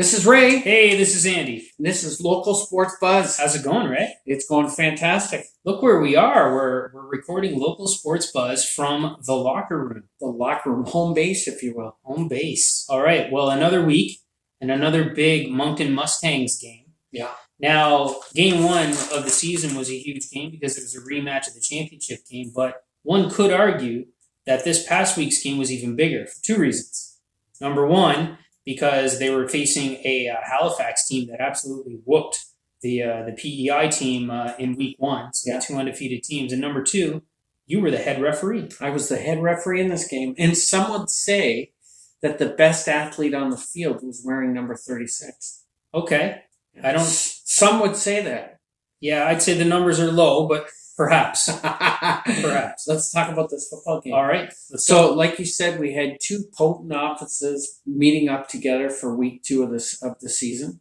This is Ray. Hey, this is Andy. This is Local Sports Buzz. How's it going, Ray? It's going fantastic. Look where we are. We're recording Local Sports Buzz from the locker room. The locker room, home base, if you will. Home base. All right. Well, another week and another big Moncton Mustangs game. Yeah. Now, game one of the season was a huge game because it was a rematch of the championship game. But one could argue that this past week's game was even bigger for two reasons. Number one, because they were facing a Halifax team that absolutely whooped the PEI team in week one. So two undefeated teams. And number two, you were the head referee. I was the head referee in this game. And some would say that the best athlete on the field was wearing number 36. Okay. Some would say that. Yeah, I'd say the numbers are low, but perhaps. Perhaps. Let's talk about this football game. All right. So, like you said, we had two potent offenses meeting up together for week two of the season.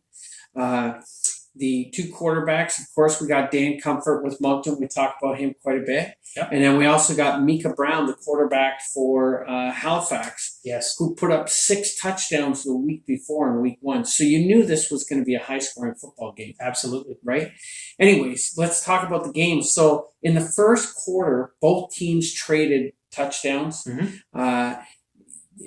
The two quarterbacks, of course, we got Dan Comfort with Moncton. We talked about him quite a bit. Yep. And then we also got Micah Brown, the quarterback for Halifax, yes, who put up 6 touchdowns the week before in week one. So you knew this was going to be a high-scoring football game. Absolutely. Right? Anyways, let's talk about the game. So in the first quarter, both teams traded touchdowns. Mm-hmm.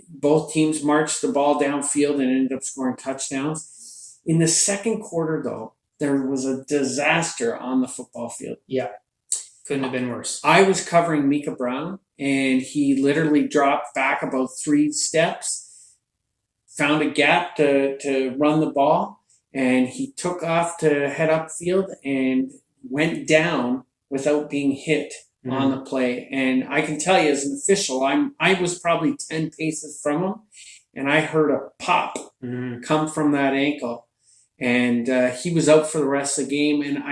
Both teams marched the ball downfield and ended up scoring touchdowns. In the second quarter, though, there was a disaster on the football field. Yeah. Couldn't have been worse. I was covering Micah Brown, and he literally dropped back about 3 steps, found a gap to run the ball, and he took off to head upfield and went down without being hit on the play. And I can tell you, as an official, I was probably 10 paces from him, and I heard a pop come from that ankle. And he was out for the rest of the game. And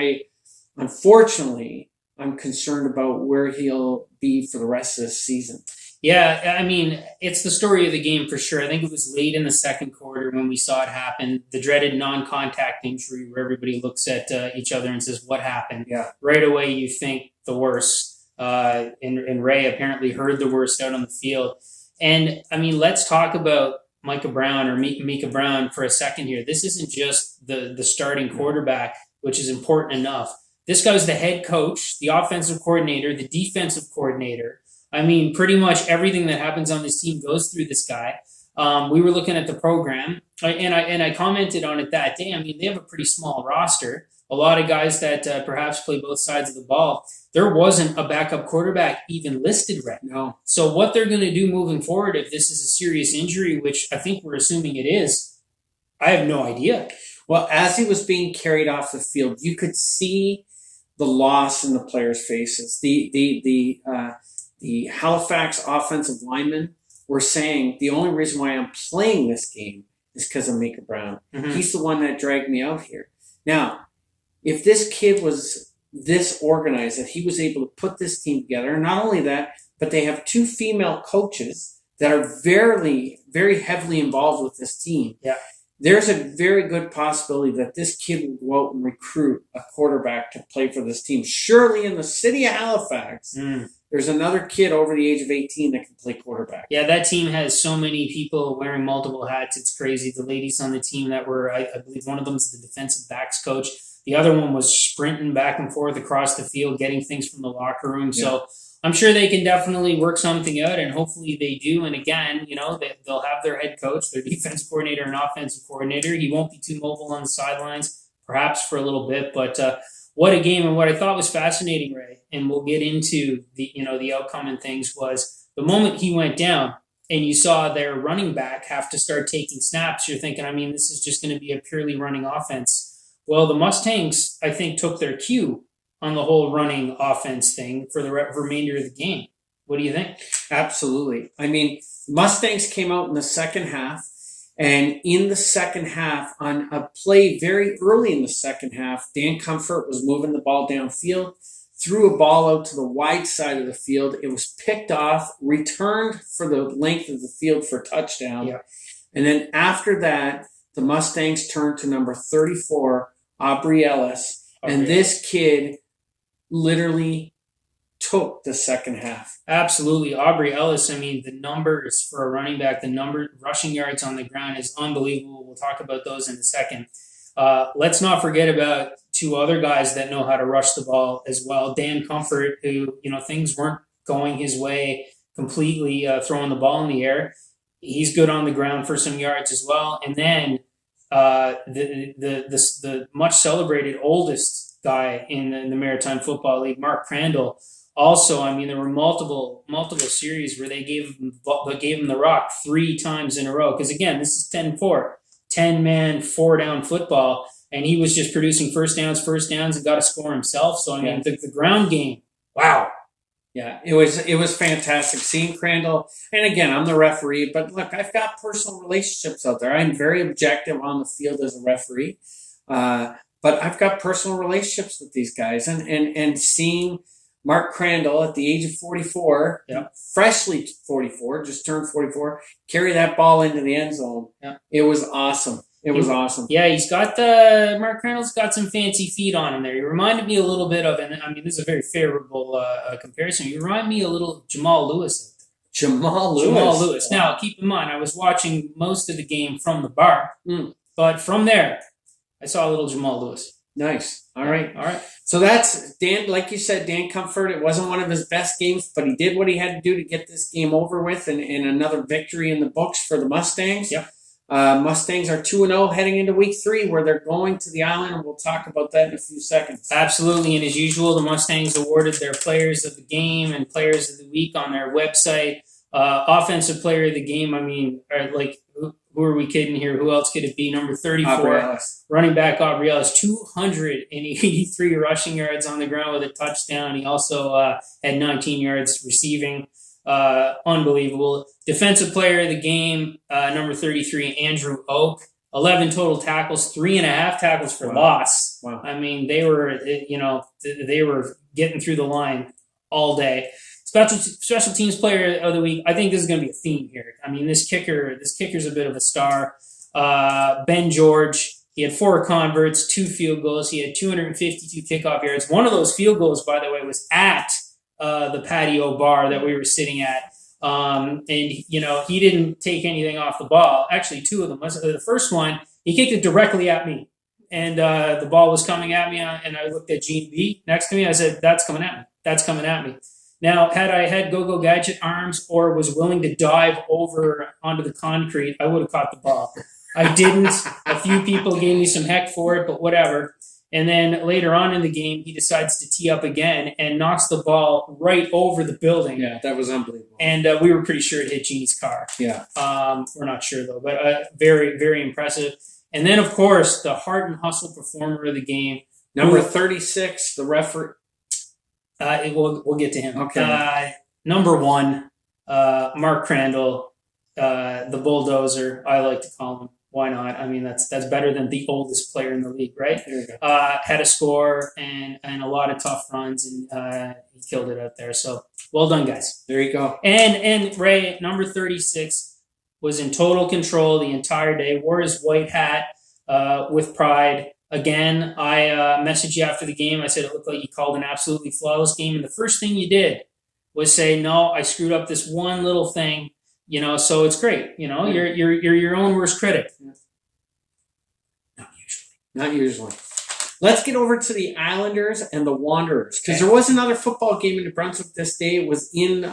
unfortunately, I'm concerned about where he'll be for the rest of the season. Yeah, I mean, it's the story of the game for sure. I think it was late in the second quarter when we saw it happen. The dreaded non-contact injury where everybody looks at each other and says, what happened? Yeah. Right away, you think the worst. And Ray apparently heard the worst out on the field. And, I mean, let's talk about Micah Brown or Micah Brown for a second here. This isn't just the starting quarterback, which is important enough. This guy's the head coach, the offensive coordinator, the defensive coordinator. I mean, pretty much everything that happens on this team goes through this guy. We were looking at the program, and I commented on it that day. I mean, they have a pretty small roster. A lot of guys that perhaps play both sides of the ball. There wasn't a backup quarterback even listed right now. So what they're going to do moving forward, if this is a serious injury, which I think we're assuming it is, I have no idea. Well, as he was being carried off the field, you could see the loss in the players' faces. The Halifax offensive linemen were saying, the only reason why I'm playing this game is because of Micah Brown. Mm-hmm. He's the one that dragged me out here. Now, if this kid was this organized, that he was able to put this team together, and not only that, but they have 2 female coaches that are very, very heavily involved with this team. Yeah. There's a very good possibility that this kid will go out and recruit a quarterback to play for this team. Surely in the city of Halifax, there's another kid over the age of 18 that can play quarterback. Yeah, that team has so many people wearing multiple hats. It's crazy. The ladies on the team that were, I believe one of them is the defensive backs coach. The other one was sprinting back and forth across the field, getting things from the locker room. Yeah. So I'm sure they can definitely work something out, and hopefully they do. And again, they'll have their head coach, their defense coordinator, and offensive coordinator. He won't be too mobile on the sidelines, perhaps for a little bit. But what a game! And what I thought was fascinating, Ray, and we'll get into the outcome and things, was the moment he went down and you saw their running back have to start taking snaps. You're thinking, I mean, this is just going to be a purely running offense. Well, the Mustangs, I think, took their cue on the whole running offense thing for the remainder of the game. What do you think? Absolutely. I mean, Mustangs came out in the second half, and in the second half, on a play very early in the second half, Dan Comfort was moving the ball downfield, threw a ball out to the wide side of the field. It was picked off, returned for the length of the field for a touchdown. Yeah. And then after that, the Mustangs turned to number 34, Aubrey Ellis. And this kid literally took the second half. Absolutely. Aubrey Ellis, I mean, the numbers for a running back, the number rushing yards on the ground is unbelievable. We'll talk about those in a second. Let's not forget about two other guys that know how to rush the ball as well. Dan Comfort, who, things weren't going his way completely, throwing the ball in the air. He's good on the ground for some yards as well. And then the much celebrated oldest guy in the Maritime Football League, Mark Crandall. Also, I mean, there were multiple series where they gave him the rock 3 times in a row. Because again, this is 10-4, 10-man, 4-down football, and he was just producing first downs, and got a score himself. So I mean, the ground game, wow. Yeah, it was fantastic seeing Crandall. And again, I'm the referee, but look, I've got personal relationships out there. I'm very objective on the field as a referee, but I've got personal relationships with these guys, and seeing Mark Crandall at the age of 44, freshly 44, just turned 44, carry that ball into the end zone. Yeah. It was awesome. It was awesome. Yeah, Mark Crandall's got some fancy feet on him there. He reminded me a little bit of, and I mean, this is a very favorable comparison. You remind me a little of Jamal Lewis. Jamal Lewis. Wow. Now, keep in mind, I was watching most of the game from the bar, but from there, I saw a little Jamal Lewis. Nice. All right. So that's Dan, like you said, Dan Comfort. It wasn't one of his best games, but he did what he had to do to get this game over with, and another victory in the books for the Mustangs. Yep. Mustangs are 2-0 heading into week 3, where they're going to the island, and we'll talk about that in a few seconds. Absolutely, and as usual, the Mustangs awarded their players of the game and players of the week on their website. Offensive player of the game, I mean, who are we kidding here? Who else could it be? Number 34, running back Aubrey Ellis, 283 rushing yards on the ground with a touchdown. He also had 19 yards receiving. Unbelievable. Defensive player of the game, number 33, Andrew Oak, 11 total tackles, 3.5 tackles for loss. Wow. I mean, they were getting through the line all day. Special teams player of the week. I think this is going to be a theme here. I mean, this kicker's a bit of a star. Ben George. He had 4 converts, 2 field goals. He had 252 kickoff yards. One of those field goals, by the way, was at the patio bar that we were sitting at. And, he didn't take anything off the ball. Actually, 2 of them. The first one, he kicked it directly at me. And the ball was coming at me, and I looked at Gini B next to me. I said, that's coming at me. That's coming at me. Now, had I had go-go gadget arms or was willing to dive over onto the concrete, I would have caught the ball. I didn't. A few people gave me some heck for it, but whatever. And then later on in the game, he decides to tee up again and knocks the ball right over the building. Yeah, that was unbelievable. And we were pretty sure it hit Genie's car. Yeah. We're not sure, though, but very, very impressive. And then, of course, the heart and hustle performer of the game. Number 36, the referee. We'll get to him. Okay. Number 1, Mark Crandall, the bulldozer, I like to call him. Why not? I mean, that's better than the oldest player in the league, right? There you go. Had a score and a lot of tough runs, and he killed it out there. So well done, guys. There you go. And Wray, number 36, was in total control the entire day. Wore his white hat with pride. Again, I messaged you after the game. I said it looked like you called an absolutely flawless game, and the first thing you did was say, "No, I screwed up this one little thing." So it's great. You're your own worst critic. Not usually. Let's get over to the Islanders and the Wanderers, because there was another football game in New Brunswick this day. It was in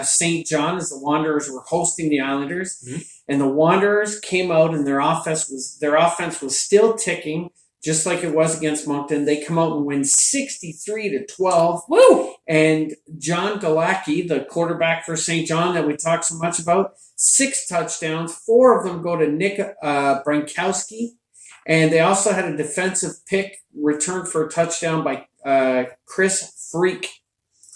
St. John, as the Wanderers were hosting the Islanders, and the Wanderers came out, and their offense was still ticking, just like it was against Moncton. They come out and win 63-12. Woo! And John Galacki, the quarterback for St. John that we talked so much about, 6 touchdowns. 4 of them go to Nick Brankowski. And they also had a defensive pick returned for a touchdown by Chris Freak.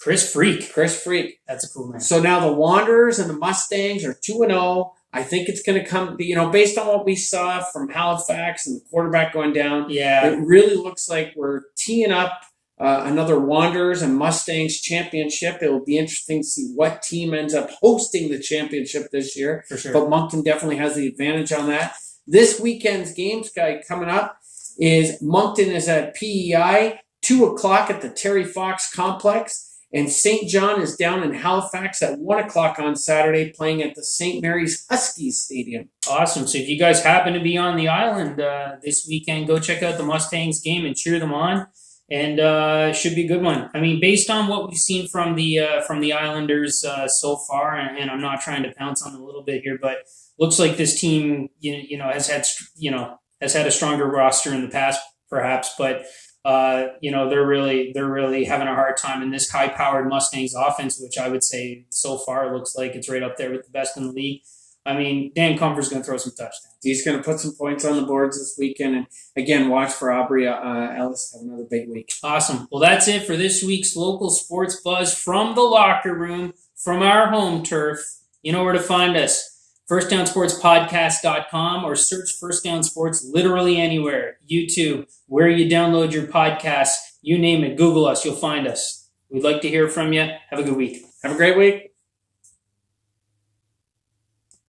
Chris Freak. That's a cool name. So now the Wanderers and the Mustangs are 2-0. I think it's going to come, based on what we saw from Halifax and the quarterback going down. Yeah. It really looks like we're teeing up another Wanderers and Mustangs championship. It will be interesting to see what team ends up hosting the championship this year. For sure. But Moncton definitely has the advantage on that. This weekend's games, guy, coming up is Moncton is at PEI, 2 o'clock at the Terry Fox Complex. And St. John is down in Halifax at 1 o'clock on Saturday, playing at the St. Mary's Huskies Stadium. Awesome. So if you guys happen to be on the island this weekend, go check out the Mustangs game and cheer them on. And it should be a good one. I mean, based on what we've seen from the Islanders so far, and I'm not trying to pounce on them a little bit here, but looks like this team, has had a stronger roster in the past, perhaps, but they're really having a hard time in this high-powered Mustangs offense, which I would say so far looks like it's right up there with the best in the league. I mean, Dan Comfort's going to throw some touchdowns. He's going to put some points on the boards this weekend. And again, watch for Aubrey Ellis to have another big week. Awesome. Well, that's it for this week's Local Sports Buzz from the locker room, from our home turf. You know where to find us. FirstDownSportsPodcast.com or search First Down Sports literally anywhere. YouTube, where you download your podcasts, you name it. Google us. You'll find us. We'd like to hear from you. Have a good week. Have a great week.